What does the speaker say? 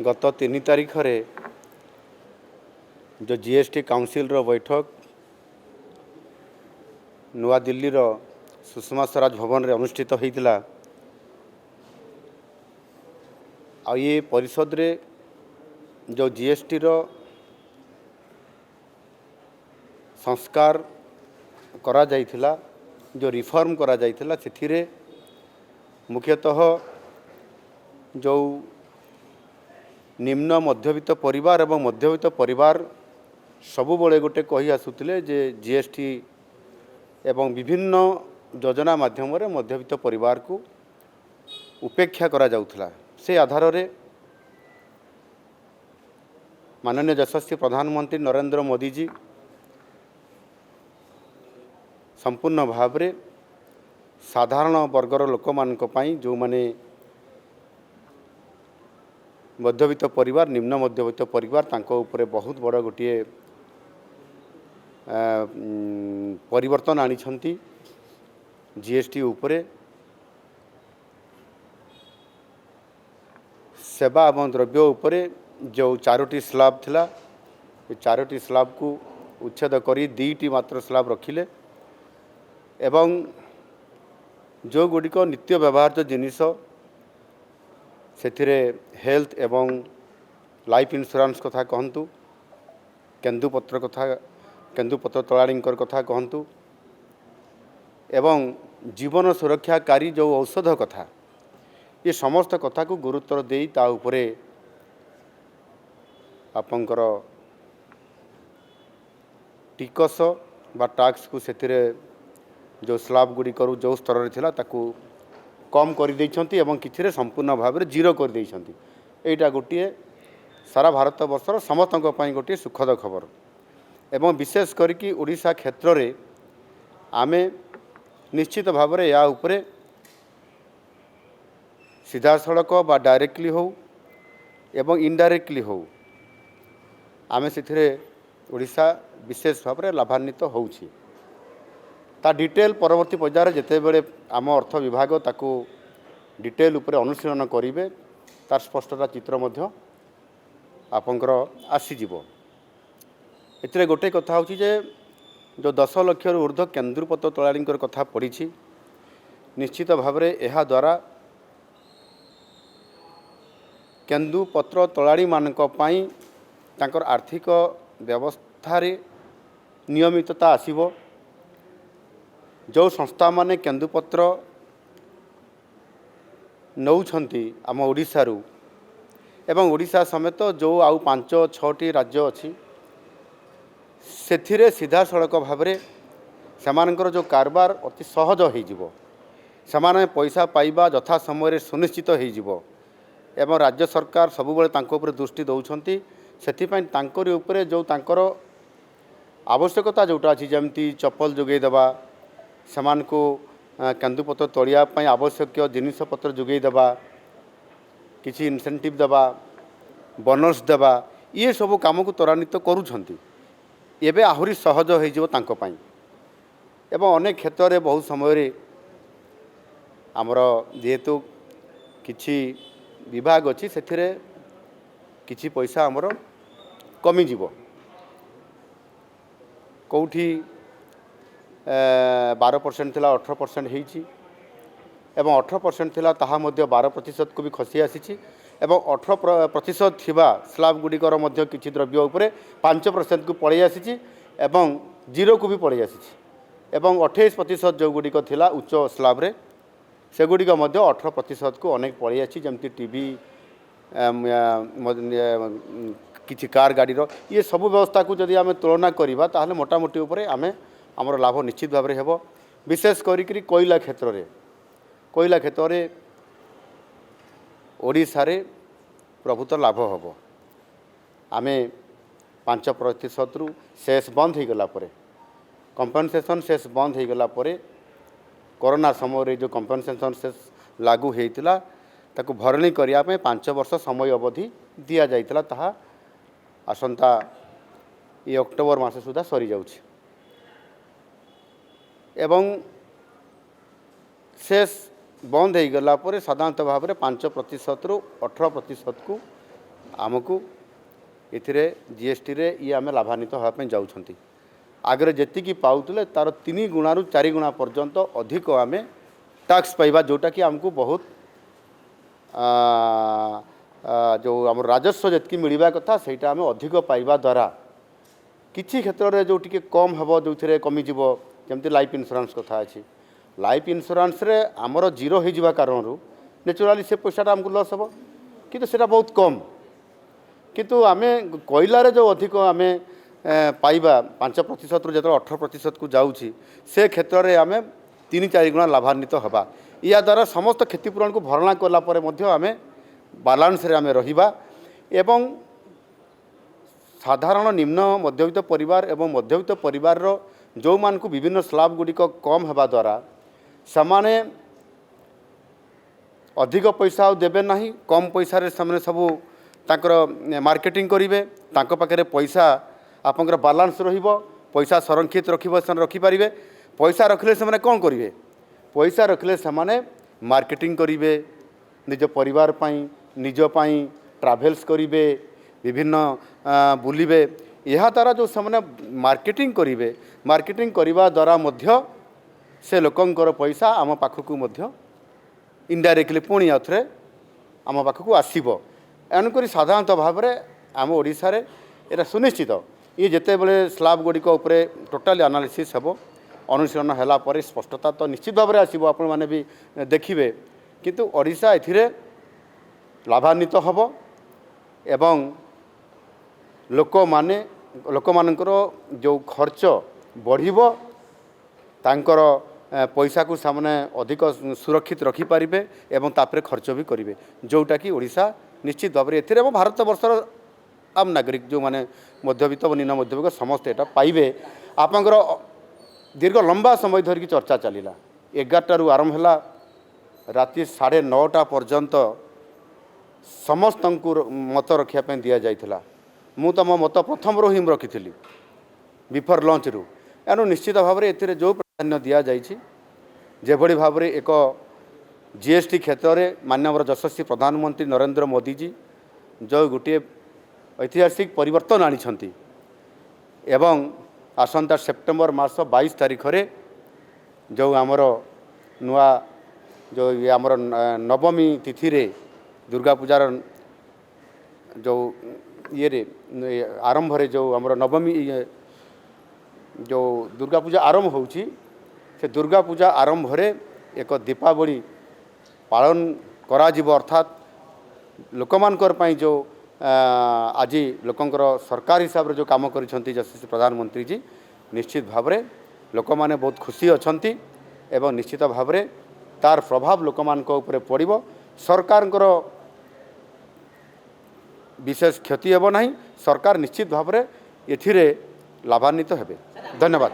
गत 3 तारीख रे जो जीएसटी काउंसिल रो बैठक नुआ दिल्ली रो सुषमा स्वराज भवन रे अनुष्ठित होइतिला। आ ये परिषद रे जो जीएसटी रो संस्कार करा जाइथिला, जो रिफॉर्म करा जाइथिला, सेथिरे मुख्यतः जो निम्न मध्यवित्त परिवार एवं मध्यवित्त परिवार सबु बळे गोटे कही आसुतिले जे जीएसटी एवं विभिन्न योजना माध्यम रे मध्यवित्त परिवार को उपेक्षा करा जाउथला। से आधार रे माननीय यशस्वी प्रधानमंत्री नरेंद्र मोदी जी संपूर्ण भाव रे साधारण वर्गर लोक मानक पई जो माने मध्यवित्त परिवार निम्न मध्यवित्त परिवार तांको ऊपर बहुत बड़ गोटे परिवर्तन आनिछंती। जीएसटी ऊपर सेवा एवं द्रव्य ऊपर जो 4टी स्लैब थिला, 4टी स्लैब को उच्छेद करी 2टी मात्र स्लैब रखिले एवं जो गुड़िक नित्य व्यवहार्य जिनिस से हेल्थ एवं लाइफ इंश्योरेंस कथा कहतु, केन्दुपत्र कथा केन्दुपत्र तलाड़ींकर कथा कहतु एवं जीवन सुरक्षाकारी जो औषध कथा, ये समस्त कथा को गुरुत्व दे ता उपरे आपंकर टिकस बा टैक्स को सेथिरे जो स्लैब गुड़ी करू जो स्तर रे थिला ताकू कम कर देइछंती एवं किछि संपूर्ण भाव में जीरो कर देइछंती। एटा गोटे सारा भारत वर्षर समस्तक पई गोटे सुखद खबर एवं विशेष करिकी ओडिशा क्षेत्र रे आमे निश्चित भाव में या उपरे सीधा सड़क बा डायरेक्टली हो एवं इनडायरेक्टली हो आमे सेथिरे ओडिशा विशेष भाव में लाभान्वित होउछि। ता डिटेल परवर्ती पर्यायर जेते बेले आम अर्थ विभाग ताकू डिटेल उपरे अनुशीलन करिवे तार स्पष्टता चित्र मध्य आपंकर आसीजिवो। एथिरे गोटे कथा होछि जे जो 10 लाख रु ऊर्ध्व केन्दुपत्र तलाड़ींकर कथा पड़ी, निश्चित भाव में यह द्वारा केन्दुपत्र तलाड़ी मानक पई तांकर आर्थिक व्यवस्था रे नियमितता आसीबो। जो संस्था माने केन्दुपत्र नौछंती आम ओडिशा रु एवं ओडिशा समेत जो आउ 5-6टी राज्य अच्छी सेथिरे सीधा सड़क भाव में सेमानकर जो कारबार अति सहज हो सेमाने पैसा पाइबा यथा समय सुनिश्चित हो एवं राज्य सरकार सबुबले तांको ऊपर दृष्टि दौरान से तांकरी उपरे जो तांकर आवश्यकता जोटा अच्छी जमती चप्पल जोगे देवा समान को केन्दुपत्र तोड़िया आवश्यक जिनपत्र जोगे देवा किसी इनसेंटिव देवा बोनस देवा ये सब काम को त्वरान्वित करुछंती। एबे आहुरी सहज हो तांको पई एवं अनेक क्षेत्र में बहुत समय आमर जेहेतु किछि विभाग अच्छी से किछि पैसा आमर कमी जीवो कौठी 12% थिला 18% होईची एवं 18% थिला ताहा मध्य 12% को भी खसी आसीची एवं 18% थिबा स्लैब गुड़िकर मध्य किछि द्रव्य उपरे 5% को पड़े आसीची एवं 0 को भी पड़े आसीची एवं 28% जो गुड़िक थिला उच्च स्लैब रे से गुड़िक मध्य 18% को अनेक पड़े आसी जमती टीवी किछि कार गाड़ी रो ये सब व्यवस्था को जदि आमे तुलना करिबा ताहले मोटामोटी उपरे आमे आमर लाभ निश्चित भाव में हेबो। विशेष करी कोयला क्षेत्र रे ओडिशा रे प्रभुत लाभ हेबो। आमे 5% रु शेष बंद हो गला परे कंपनसेशन शेष बंद हो गला परे कोरोना समय रे जो कंपनसेशन शेष लागू हेतिला ताकू भरणी करिया पे 5 वर्ष समय अवधि दिया जाइतिला ताहा आसंता ये अक्टोबर मास सुधा सरी जाउछि एवं शेष बंद हो गला परे साधारणतः भाव में 5% रु 18% को आमको एथिरे जीएसटी रे ये आम लाभान्वित होगापी जाऊँच आगे जी पाऊले तार 3 गुणा रु 4 गुणा पर्यंत अधिक आम टैक्स पाइबा जोटा कि आमको बहुत जो आम राजस्व जी मिलवा कथा सेटा आम अधिक पाइबा द्वारा किसी क्षेत्र में जो टी कम हम जो थे कमिज जमती लाइफ इंश्योरेंस कथा अच्छी लाइफ इंश्योरेंस रे आमर जीरो हो कारण नेचुराली से पैसाटा आमको लस हम किंतु सेटा बहुत कम किंतु आम कोयलार जो अधिक आम पाइबा 5% रु जो 18% को जाऊँगी से क्षेत्र में आम 3-4 गुणा लाभान्वित हवा या द्वारा समस्त क्षतिपूरण को भरणा कलापर आम बालांस रे आम रहिबा एवं साधारण निम्न मध्यवित्त परिवार एवं मध्यवित्त परिवार जो मान को विभिन्न स्लाब गुड़िक कम होगा द्वारा समाने अधिक पैसा देवे ना कम पैसा सबू तांकर मार्केटिंग करेंगे पाखे पैसा आपंकर बालांस पैसा संरक्षित रखिपारे पैसा रखिले से कौन करेंगे पैसा रखिले से मार्केटिंग करेंगे निज परिवार पाई निज पाई ट्राभेल्स करेंगे विभिन्न बुलिबे यह द्वारा जो से मार्केटिंग करेंगे मार्केटिंग करने द्वारा मध्य से लोकंकर पैसा आम पाखक इनडायरेक्टली पुणी आउ थे आम पाखक आसब एणुक साधारणतः भाव में आम ओडिशा रे एटा सुनिश्चित ये जिते बड़े स्लाब गुड़िक टोटाली एनालिसिस हम अनुशीलन है स्पष्टता तो निश्चित भाव में आसब आपण मैंने भी देखिए किंतु ओडिशा एथिरे लाभान्वित हम एवं लोक मानकर जो खर्च बढ़िबो तांकर पैसा को सामने अधिक सुरक्षित रखिपारे एवं तापर खर्च भी करेंगे जोटा कि ओडिशा निश्चित भाव में भारत वर्षर आम नागरिक जो माने मध्यवित्त और निम्न मध्यवित्त समस्ते यहाँ पाइबे आपंकर दीर्घ लंबा समय धरिकी चर्चा चलला 11 आरंभ है राति 9:30 पर्यंत समस्त मत रखापी दि जाइथिला मु तो मो मत प्रथम ही रखी बिफोर लंच रु एणु निश्चित भाव में ए जो प्राधान्य दि जाइए जेभली भाव में एक जीएसटी क्षेत्र में माननीय यशस्वी प्रधानमंत्री नरेंद्र मोदी जी जो गोटे ऐतिहासिक परिवर्तन आनी एवं आसंता सेप्टेम्बर मास 22 तारीख रे जो आमर नुआ जो ये आमर नवमी तिथि रे दुर्गा पूजार जो ये रे आरंभ रे जो आमर नवमी जो दुर्गा पूजा आरंभ होउची से दुर्गा पूजा आरंभ रे एक दीपावली पालन करा जीव अर्थात लोकमानकर पई जो आज लोकंकर सरकार हिसाब रे जो काम करिसंती यशस्वी प्रधानमंत्री जी निश्चित भाव में लोक माने बहुत खुशी अछंती एवं निश्चित भाव में तार प्रभाव लोकमानक उपरे पड़िबो सरकारଙ୍କର विशेष क्षति हेब नहीं सरकार निश्चित भाव में एथिरे लाभान्वित हेबे। धन्यवाद।